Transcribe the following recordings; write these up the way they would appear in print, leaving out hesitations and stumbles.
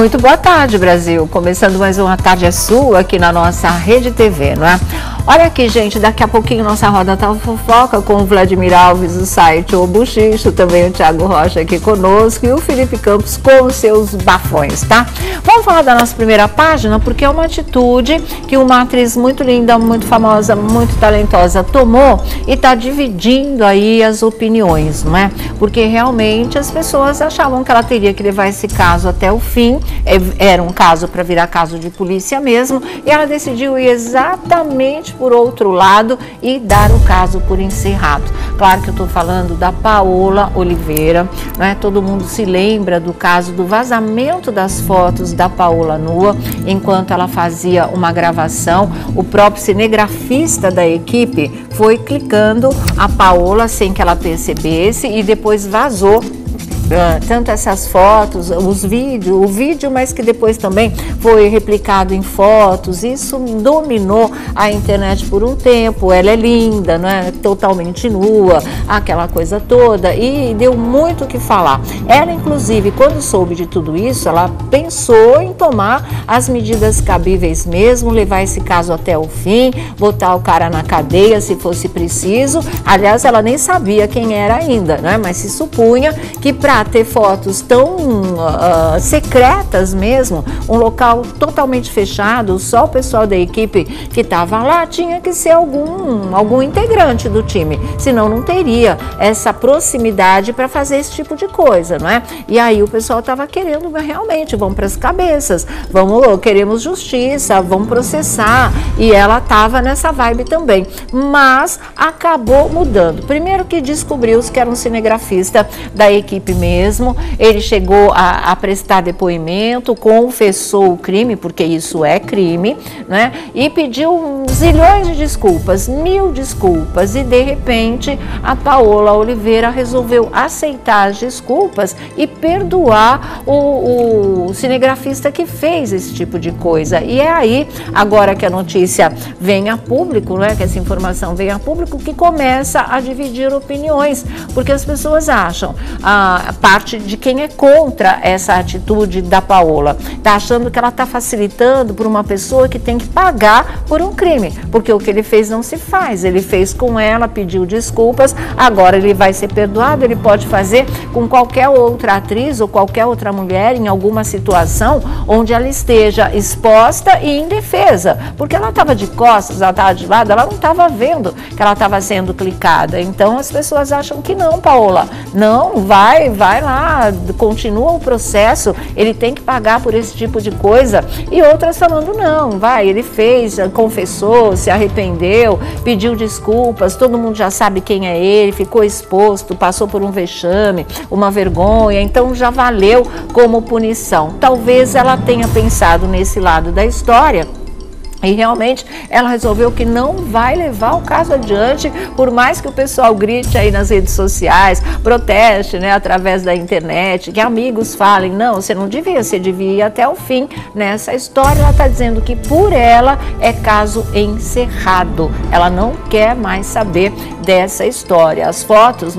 Muito boa tarde, Brasil. Começando mais uma Tarde é Sua aqui na nossa Rede TV, não é? Olha aqui, gente, daqui a pouquinho nossa roda tá fofoca com o Vladimir Alves do site O Buchicho, também o Thiago Rocha aqui conosco e o Felipe Campos com os seus bafões, tá? Vamos falar da nossa primeira página, porque é uma atitude que uma atriz muito linda, muito famosa, muito talentosa tomou e tá dividindo aí as opiniões, não é? Porque realmente as pessoas achavam que ela teria que levar esse caso até o fim, era um caso para virar caso de polícia mesmo, e ela decidiu ir exatamente por outro lado e dar o caso por encerrado. Claro que eu estou falando da Paola Oliveira, né? Todo mundo se lembra do caso do vazamento das fotos da Paola nua, enquanto ela fazia uma gravação. O próprio cinegrafista da equipe foi clicando a Paola sem que ela percebesse e depois vazou tanto essas fotos, o vídeo, mas que depois também foi replicado em fotos. Isso dominou a internet por um tempo. Ela é linda, né? Totalmente nua, aquela coisa toda, e deu muito o que falar. Ela, inclusive, quando soube de tudo isso, ela pensou em tomar as medidas cabíveis mesmo, levar esse caso até o fim, botar o cara na cadeia se fosse preciso. Aliás, ela nem sabia quem era ainda, né? Mas se supunha que para ter fotos tão secretas mesmo, um local totalmente fechado, só o pessoal da equipe que estava lá, tinha que ser algum integrante do time, senão não teria essa proximidade para fazer esse tipo de coisa, não é? E aí o pessoal estava querendo realmente, vamos para as cabeças, queremos justiça, vamos processar, e ela estava nessa vibe também, mas acabou mudando. Primeiro que descobriu-se que era um cinegrafista da equipe mesmo, ele chegou a prestar depoimento, confessou o crime, porque isso é crime, né? E pediu zilhões de desculpas, 1000 desculpas, e de repente a Paola Oliveira resolveu aceitar as desculpas e perdoar o cinegrafista que fez esse tipo de coisa. E é aí, agora que a notícia vem a público, né, que essa informação vem a público, que começa a dividir opiniões, porque as pessoas acham, a parte de quem é contra essa atitude da Paola, está achando que ela está facilitando por uma pessoa que tem que pagar por um crime, porque o que ele fez não se faz, ele fez com ela, pediu desculpas, agora ele vai ser perdoado, ele pode fazer com qualquer outra atriz ou qualquer outra mulher em alguma situação onde ela esteja exposta e indefesa, porque ela estava de costas, ela estava de lado, ela não estava vendo que ela estava sendo clicada. Então as pessoas acham que não, Paola, não, vai lá, continua o processo, ele tem que pagar por esse tipo de coisa. E outras falando, não, ele fez, confessou, se arrependeu, pediu desculpas, todo mundo já sabe quem é ele, ficou exposto, passou por um vexame, uma vergonha, então já valeu como punição. Talvez ela tenha pensado nesse lado da história, e realmente ela resolveu que não vai levar o caso adiante, por mais que o pessoal grite aí nas redes sociais, proteste, né, através da internet, que amigos falem, não, você não devia, você devia ir até o fim nessa história. Ela está dizendo que por ela é caso encerrado, ela não quer mais saber dessa história. As fotos,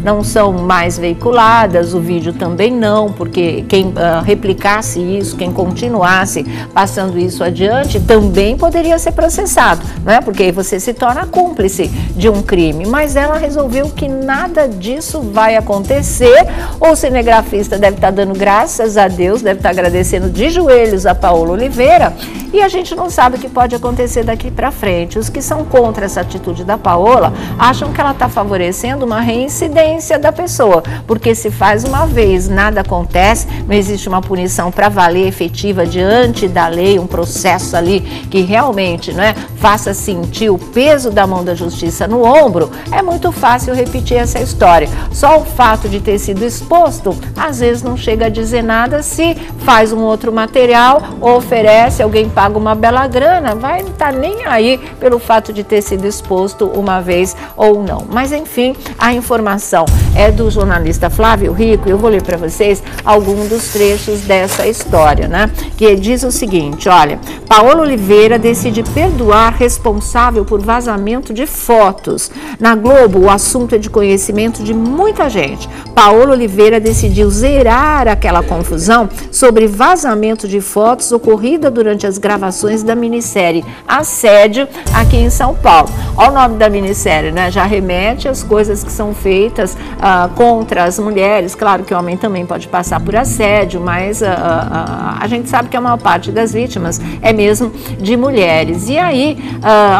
não são mais veiculadas, o vídeo também não, porque quem replicasse isso, quem continuasse passando isso adiante, também poderia ser processado, porque aí você se torna cúmplice de um crime. Mas ela resolveu que nada disso vai acontecer. O cinegrafista deve estar dando graças a Deus, deve estar agradecendo de joelhos a Paola Oliveira, e a gente não sabe o que pode acontecer daqui para frente. Os que são contra essa atitude da Paola acham que ela está favorecendo uma reincidência da pessoa, porque se faz uma vez, nada acontece, não existe uma punição para valer efetiva diante da lei, um processo ali que realmente faça sentir o peso da mão da justiça no ombro, é muito fácil repetir essa história. Só o fato de ter sido exposto, às vezes não chega a dizer nada. Se faz um outro material, oferece, alguém paga uma bela grana, vai não estar nem aí pelo fato de ter sido exposto uma vez ou não. Mas enfim, a informação é do jornalista Flávio Rico, e eu vou ler para vocês alguns dos trechos dessa história, que diz o seguinte: olha, Paola Oliveira Oliveira decide perdoar responsável por vazamento de fotos. Na Globo, o assunto é de conhecimento de muita gente. Paola Oliveira decidiu zerar aquela confusão sobre vazamento de fotos ocorrida durante as gravações da minissérie Assédio aqui em São Paulo. Olha o nome da minissérie, né? Já remete às coisas que são feitas contra as mulheres. Claro que o homem também pode passar por assédio, mas a gente sabe que a maior parte das vítimas é mesmo de mulheres. E aí,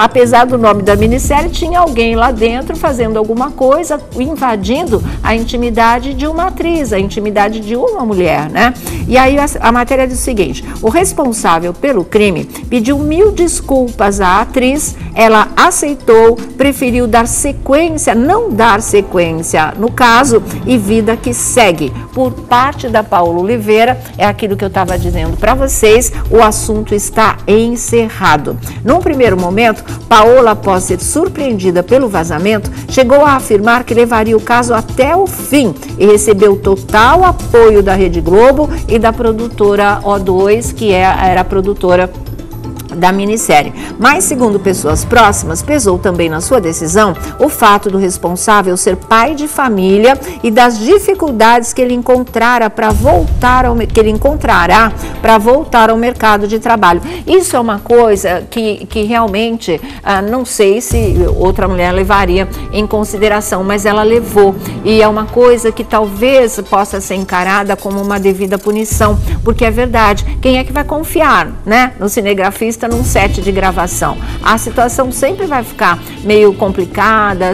apesar do nome da minissérie, tinha alguém lá dentro fazendo alguma coisa, invadindo a intimidade de uma atriz, a intimidade de uma mulher, né? E aí a matéria diz o seguinte: o responsável pelo crime pediu 1000 desculpas à atriz, ela aceitou, preferiu dar sequência, não dar sequência no caso, e vida que segue. Por parte da Paola Oliveira, é aquilo que eu estava dizendo para vocês, o assunto está encerrado. Num primeiro momento, Paola, após ser surpreendida pelo vazamento, chegou a afirmar que levaria o caso até o fim e recebeu total apoio da Rede Globo e da produtora O2, que era a produtora da minissérie. Mas, segundo pessoas próximas, pesou também na sua decisão o fato do responsável ser pai de família e das dificuldades que ele encontrará para voltar ao mercado de trabalho. Isso é uma coisa que realmente não sei se outra mulher levaria em consideração, mas ela levou, e é uma coisa que talvez possa ser encarada como uma devida punição, porque é verdade, quem é que vai confiar, né, no cinegrafista num set de gravação? A situação sempre vai ficar meio complicada,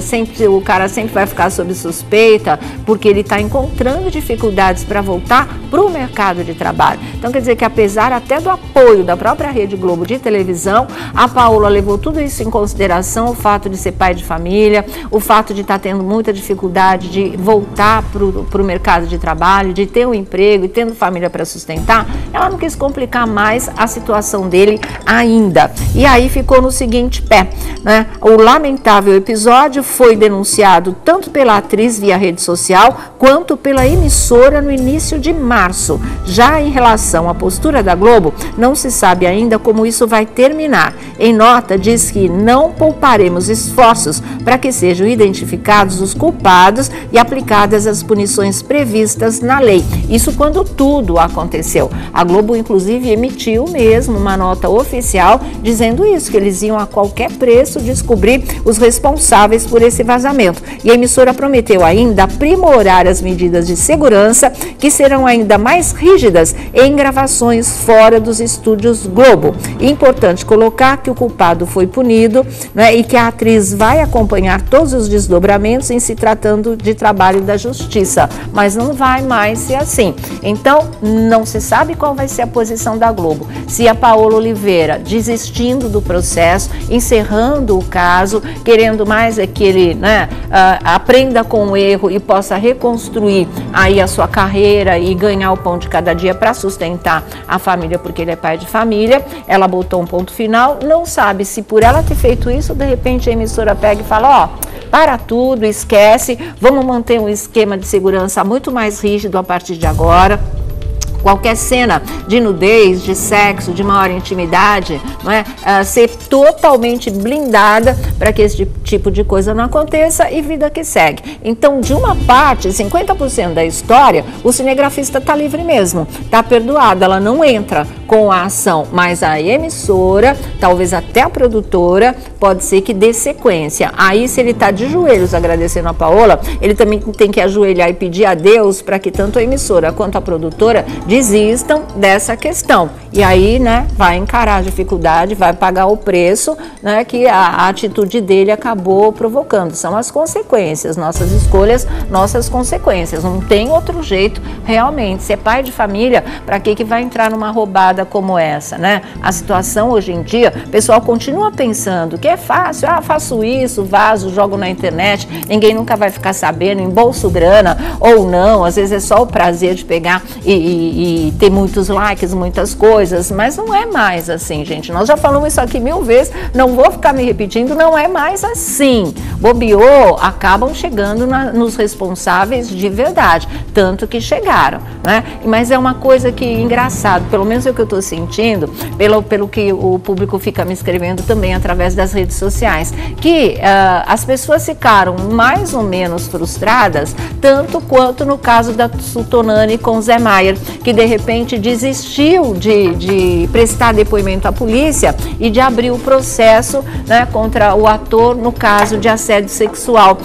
o cara sempre vai ficar sob suspeita, porque ele está encontrando dificuldades para voltar para o mercado de trabalho. Então quer dizer que, apesar até do apoio da própria Rede Globo de televisão, a Paola levou tudo isso em consideração, o fato de ser pai de família, o fato de estar tendo muita dificuldade de voltar para o mercado de trabalho, de ter um emprego e tendo família para sustentar. Ela não quis complicar mais a situação dele ainda. E aí ficou no seguinte pé, né? O lamentável episódio foi denunciado tanto pela atriz via rede social, quanto pela emissora no início de março. Já em relação à postura da Globo, não se sabe ainda como isso vai terminar. Em nota, diz que não pouparemos esforços para que sejam identificados os culpados e aplicadas as punições previstas na lei. Isso quando tudo aconteceu. A Globo, inclusive, emitiu mesmo uma nota oficial dizendo isso, que eles iam a qualquer preço descobrir os responsáveis por esse vazamento. E a emissora prometeu ainda aprimorar as medidas de segurança, que serão ainda mais rígidas em gravações fora dos estúdios Globo. E importante colocar que o culpado foi punido, né, e que a atriz vai acompanhar todos os desdobramentos em se tratando de trabalho da justiça. Mas não vai mais ser assim. Então, não se sabe qual vai ser a posição da Globo. Se a Paola Oliveira desistindo do processo, encerrando o caso, querendo mais é que ele, né, aprenda com o erro e possa reconstruir aí a sua carreira e ganhar o pão de cada dia para sustentar a família, porque ele é pai de família. Ela botou um ponto final, não sabe se por ela ter feito isso, de repente a emissora pega e fala, ó, para tudo, esquece, vamos manter um esquema de segurança muito mais rígido a partir de agora. Qualquer cena de nudez, de sexo, de maior intimidade, não é? Ser totalmente blindada para que esse tipo de coisa não aconteça, e vida que segue. Então, de uma parte, 50% da história, o cinegrafista está livre mesmo, está perdoado, ela não entra com a ação, mas a emissora, talvez até a produtora, pode ser que dê sequência. Aí, se ele está de joelhos agradecendo a Paola, ele também tem que ajoelhar e pedir a Deus para que tanto a emissora quanto a produtora desistam dessa questão. E aí, né, vai encarar a dificuldade, vai pagar o preço, né, que a atitude dele acabou provocando. São as consequências, nossas escolhas, nossas consequências. Não tem outro jeito, realmente. Ser pai de família, para que vai entrar numa roubada como essa, né? A situação hoje em dia, o pessoal continua pensando que é fácil, faço isso, vazo, jogo na internet, ninguém nunca vai ficar sabendo, embolso grana ou não, às vezes é só o prazer de pegar e ter muitos likes, muitas coisas, coisas, mas não é mais assim, gente. Nós já falamos isso aqui 1000 vezes, não vou ficar me repetindo, não é mais assim. Bobeou, acabam chegando nos responsáveis de verdade, tanto que chegaram, né? Mas é uma coisa que, engraçado, pelo menos é o que eu estou sentindo, pelo que o público fica me escrevendo também através das redes sociais, que as pessoas ficaram mais ou menos frustradas, tanto quanto no caso da Sultonani com Zé Maier, que de repente desistiu de prestar depoimento à polícia e de abrir o processo, né, contra o ator no caso de assédio sexual.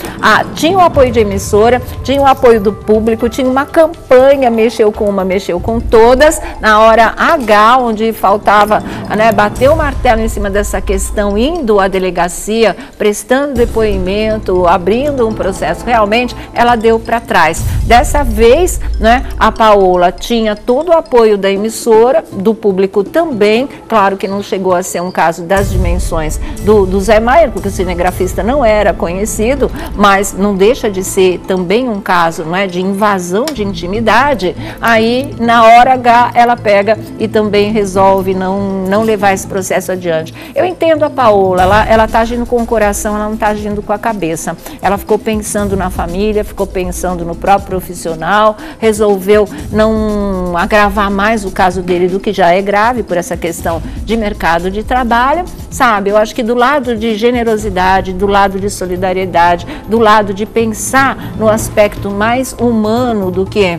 Tinha o apoio de emissora, tinha o apoio do público, tinha uma campanha, mexeu com uma, mexeu com todas, na hora H, onde faltava, né, bater o martelo em cima dessa questão, indo à delegacia, prestando depoimento, abrindo um processo, realmente ela deu para trás. Dessa vez, né, a Paola tinha todo o apoio da emissora, do público também, claro que não chegou a ser um caso das dimensões do Zé Maier, porque o cinegrafista não era conhecido, mas não deixa de ser também um caso, não é, de invasão de intimidade. Aí, na hora H, ela pega e também resolve não levar esse processo adiante. Eu entendo a Paola, ela está agindo com o coração, ela não está agindo com a cabeça. Ela ficou pensando na família, ficou pensando no próprio profissional, resolveu não agravar mais o caso dele do que já é grave por essa questão de mercado de trabalho, sabe? Eu acho que do lado de generosidade, do lado de solidariedade, do lado de pensar no aspecto mais humano do que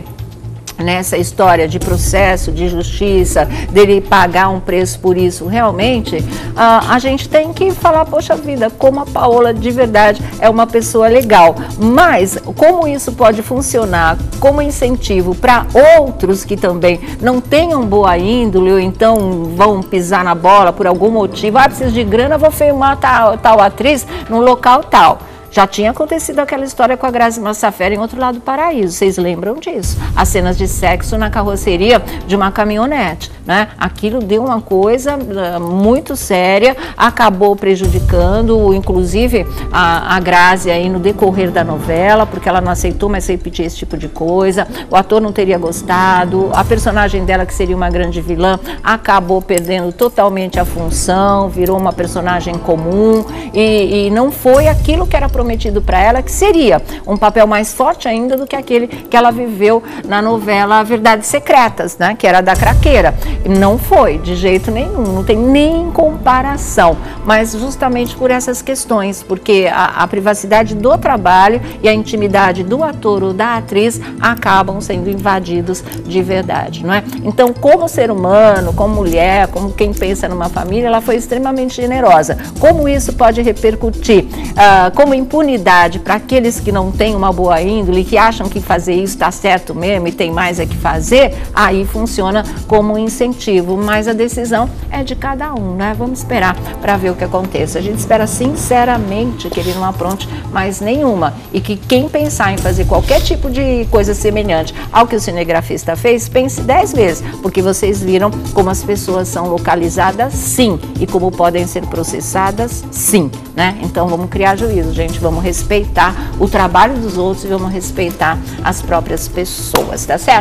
nessa história de processo, de justiça, dele pagar um preço por isso, realmente, a gente tem que falar, poxa vida, como a Paola de verdade é uma pessoa legal. Mas como isso pode funcionar como incentivo para outros que também não tenham boa índole ou então vão pisar na bola por algum motivo, preciso de grana, vou filmar tal atriz num local tal. Já tinha acontecido aquela história com a Grazi Massafera em Outro Lado do Paraíso, vocês lembram disso? As cenas de sexo na carroceria de uma caminhonete, né? Aquilo deu uma coisa muito séria, acabou prejudicando, inclusive, a Grazi aí no decorrer da novela, porque ela não aceitou mais repetir esse tipo de coisa, o ator não teria gostado, a personagem dela, que seria uma grande vilã, acabou perdendo totalmente a função, virou uma personagem comum e não foi aquilo que era prometido para ela, que seria um papel mais forte ainda do que aquele que ela viveu na novela Verdades Secretas, né, que era da craqueira. Não foi, de jeito nenhum, não tem nem comparação, mas justamente por essas questões, porque a privacidade do trabalho e a intimidade do ator ou da atriz acabam sendo invadidos de verdade, não é? Então, como ser humano, como mulher, como quem pensa numa família, ela foi extremamente generosa. Como isso pode repercutir como impunidade para aqueles que não têm uma boa índole, que acham que fazer isso está certo mesmo e tem mais é que fazer, aí funciona como um incentivo, mas a decisão é de cada um, né? Vamos esperar para ver o que acontece. A gente espera sinceramente que ele não apronte mais nenhuma e que quem pensar em fazer qualquer tipo de coisa semelhante ao que o cinegrafista fez, pense 10 vezes, porque vocês viram como as pessoas são localizadas, sim, e como podem ser processadas, sim, né? Então vamos criar juízo, gente, vamos respeitar o trabalho dos outros e vamos respeitar as próprias pessoas, tá certo?